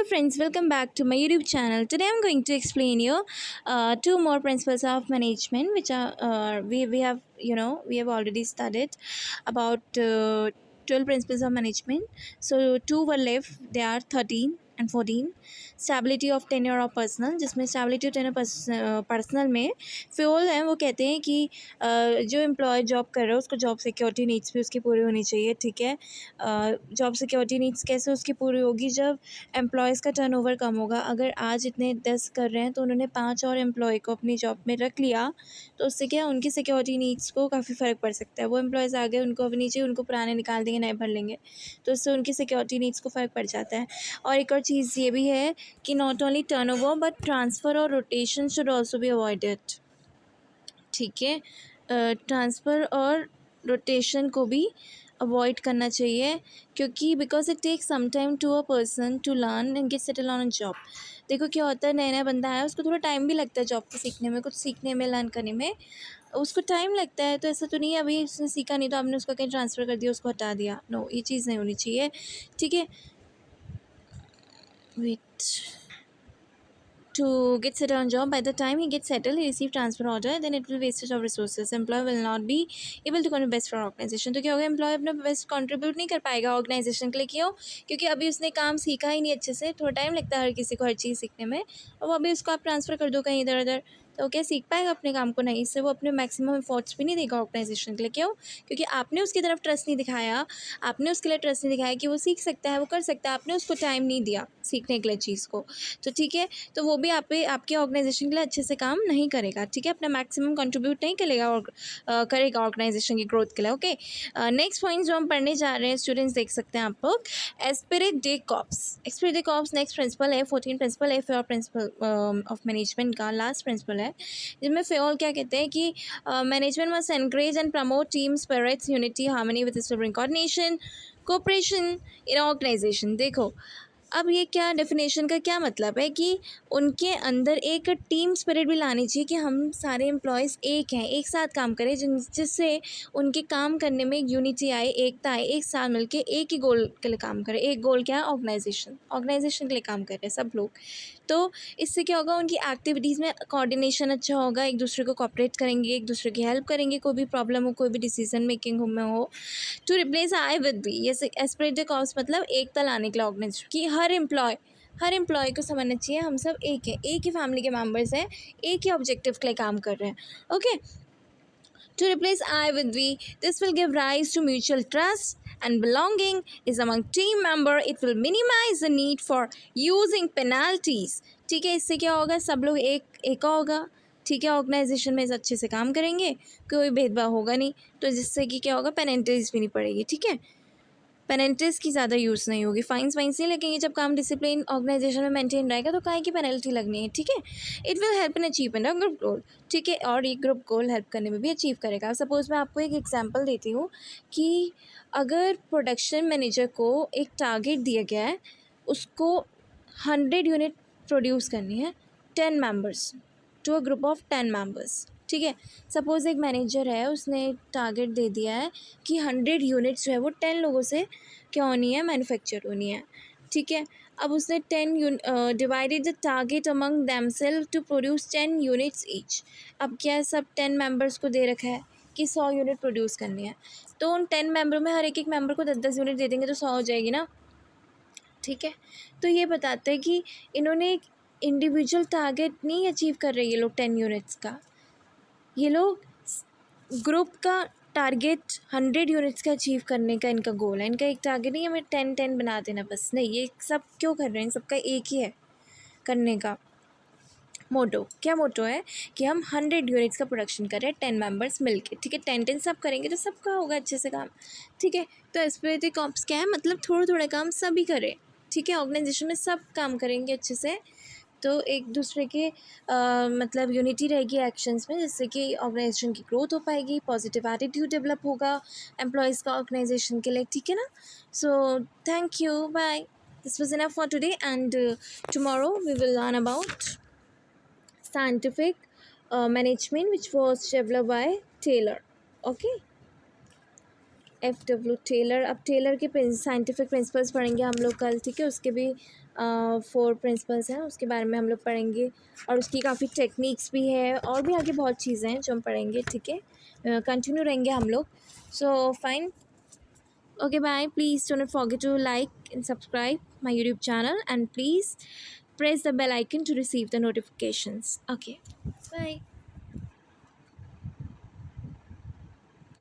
Hello friends, welcome back to my YouTube channel. Today I'm going to explain you two more principles of management, which are we have we have already studied about 12 principles of management. So two were left. They are 13 and 14. Stability of tenure of personal, जिसमें stability of tenure personal में fuel है वो कहते हैं कि जो employ job कर रहा है उसको जॉब सिक्योरिटी नीड्स भी उसकी पूरी होनी चाहिए. ठीक है, जॉब सिक्योरिटी नीड्स कैसे उसकी पूरी होगी? जब एम्प्लॉयज़ का टर्नओवर कम होगा. अगर आज इतने 10 कर रहे हैं तो उन्होंने 5 और एम्प्लॉय को अपनी जॉब में रख लिया तो उससे क्या उनकी सिक्योरिटी नीड्स को काफ़ी फ़र्क पड़ सकता है. वो एम्प्लॉयज़ आ गए, उनको अब नीचे उनको पुराने निकाल देंगे, नए भर लेंगे, तो उससे उनकी सिक्योरिटी नीड्स को फ़र्क पड़ जाता है. और एक और चीज़ ये भी है कि not only turnover but transfer और rotation should also be avoided. ठीक है, ट्रांसफ़र और रोटेशन को भी अवॉइड करना चाहिए, क्योंकि because it take some time to a person to learn and get settle on a job. देखो क्या होता है, नया नया बंदा आया, उसको थोड़ा टाइम भी लगता है जॉब को सीखने में, कुछ सीखने में, लर्न करने में उसको टाइम लगता है. तो ऐसा तो नहीं है अभी उसने सीखा नहीं तो आपने उसको कहीं ट्रांसफ़र कर दिया, उसको हटा दिया. नो, ये चीज़ नहीं होनी चाहिए. ठीक है, wait. To get settled on job, by the time he gets settled he receive transfer order, then it will wastage of resources. Employee will not be able to contribute best for organization. तो क्या होगा, employ अपना best contribute नहीं कर पाएगा organisation के लिए. क्यों? क्योंकि अभी उसने काम सीखा ही नहीं अच्छे से. थोड़ा टाइम लगता है हर किसी को हर चीज़ सीखने में, और वो अभी उसको आप ट्रांसफ़र कर दो कहीं इधर उधर तो क्या सीख पाएगा अपने काम को? नहीं. इससे वो अपने मैक्सिमम एफर्ट्स भी नहीं देगा ऑर्गेनाइजेशन के लिए. क्यों? क्योंकि आपने उसकी तरफ ट्रस्ट नहीं दिखाया, आपने उसके लिए ट्रस्ट नहीं दिखाया कि वो सीख सकता है, वो कर सकता है. आपने उसको टाइम नहीं दिया सीखने के लिए चीज़ को. तो ठीक है, तो वो भी आपके ऑर्गेनाइजेशन के लिए अच्छे से काम नहीं करेगा. ठीक है, अपना मैक्सिमम कंट्रीब्यूट नहीं करेगा और करेगा ऑर्गेनाइजेशन की ग्रोथ के लिए. ओके, नेक्स्ट पॉइंट जो हम पढ़ने जा रहे हैं स्टूडेंट्स देख सकते हैं आप लोग, esprit de corps. Esprit de corps next principle है, 14 प्रिंसिपल है फेयर प्रिंसिपल ऑफ मैनेजमेंट का लास्ट प्रिंसिपल है, जिसमें फेयर क्या कहते हैं कि management must encourage and promote team spirits, unity, harmony with coordination, cooperation in organization. देखो अब ये क्या डेफिनेशन का क्या मतलब है कि उनके अंदर एक टीम स्पिरिट भी लानी चाहिए कि हम सारे एम्प्लॉयज़ एक हैं, एक साथ काम करें, जिससे उनके काम करने में यूनिटी आए, एकता आए, एक साथ मिलके एक ही गोल के लिए काम करें. एक गोल क्या है? ऑर्गेनाइजेशन के लिए काम कर रहे हैं सब लोग. तो इससे क्या होगा, उनकी एक्टिविटीज़ में कोऑर्डिनेशन अच्छा होगा, एक दूसरे को कोऑपरेट करेंगे, एक दूसरे की हेल्प करेंगे, कोई भी प्रॉब्लम हो, कोई भी डिसीजन मेकिंग में हो. To replace I with B, ये एस्पिरिट द कॉज मतलब एकता लाने के लिए ऑर्गेनाइजेशन की हर एम्प्लॉय को समझना चाहिए हम सब एक है, एक ही फैमिली के मेम्बर्स हैं, एक ही ऑब्जेक्टिव के लिए काम कर रहे हैं. Okay, to replace I with we, this will give rise to mutual trust and belonging is among team member. It will minimize the need for using penalties. ठीक है, इससे क्या होगा, सब लोग एक होगा. ठीक है, ऑर्गेनाइजेशन में अच्छे से काम करेंगे, कोई भेदभाव होगा नहीं, तो जिससे कि क्या होगा, पेनल्टीज भी नहीं पड़ेगी. ठीक है, पेनल्टीज़ की ज़्यादा यूज़ नहीं होगी, फाइन्स नहीं लगेंगे. जब काम डिसिप्लिन ऑर्गेनाइजेशन में मेंटेन रहेगा तो काहे की पेनल्टी लगनी है. ठीक है, it will help in achievement of group गोल. ठीक है, और ये ग्रुप गोल हेल्प करने में भी अचीव करेगा. सपोज़ मैं आपको एक एग्जांपल देती हूँ कि अगर प्रोडक्शन मैनेजर को एक टारगेट दिया गया है, उसको 100 यूनिट प्रोड्यूस करनी है, 10 members to a group of 10 members. ठीक है, सपोज़ एक मैनेजर है, उसने टारगेट दे दिया है कि 100 यूनिट्स जो है वो 10 लोगों से क्या होनी है, मैन्युफैक्चर होनी है. ठीक है, अब उसने 10 divided the target among themselves to produce 10 units each. अब क्या है, सब 10 मेंबर्स को दे रखा है कि 100 यूनिट प्रोड्यूस करनी है, तो उन 10 मेंबर में हर एक मेंबर को 10-10 यूनिट दे देंगे तो 100 हो जाएगी ना. ठीक है, तो ये बताते हैं कि इन्होंने एक इंडिविजुअल टारगेट नहीं अचीव कर रहे ये लोग 10 यूनिट्स का, ये लोग ग्रुप का टारगेट 100 यूनिट्स का अचीव करने का इनका गोल है. इनका एक टारगेट नहीं हमें 10-10 बना देना बस, नहीं. ये सब क्यों कर रहे हैं, सबका एक ही है करने का मोटो. क्या मोटो है कि हम 100 यूनिट्स का प्रोडक्शन कर रहे हैं 10 मेंबर्स मिलके. ठीक है, 10-10 सब करेंगे तो सबका होगा अच्छे से काम. ठीक है, तो एस्पिरेटिव कॉप्स क्या है, मतलब थोड़ा थोड़ा काम सभी करें. ठीक है, ऑर्गेनाइजेशन में सब काम करेंगे अच्छे से, तो एक दूसरे के मतलब यूनिटी रहेगी एक्शंस में, जिससे कि ऑर्गेनाइजेशन की ग्रोथ हो पाएगी, पॉजिटिव एटीट्यूड डेवलप होगा एम्प्लॉयज़ का ऑर्गेनाइजेशन के लिए. ठीक है ना. So thank you, bye. This was enough for today and tomorrow we will learn about scientific management which was developed by Taylor. Okay. FW Taylor. अब टेलर के scientific principles पढ़ेंगे हम लोग कल, ठीक है। उसके भी 4 प्रिंसिपल्स हैं, उसके बारे में हम लोग पढ़ेंगे और उसकी काफ़ी टेक्निक्स भी है और भी आगे बहुत चीज़ें हैं जो हम पढ़ेंगे, ठीक है। कंटिन्यू रहेंगे हम लोग। So fine, okay, bye. Please do not forget to like and subscribe my YouTube channel, and please press the bell icon to receive the notifications. Okay, bye.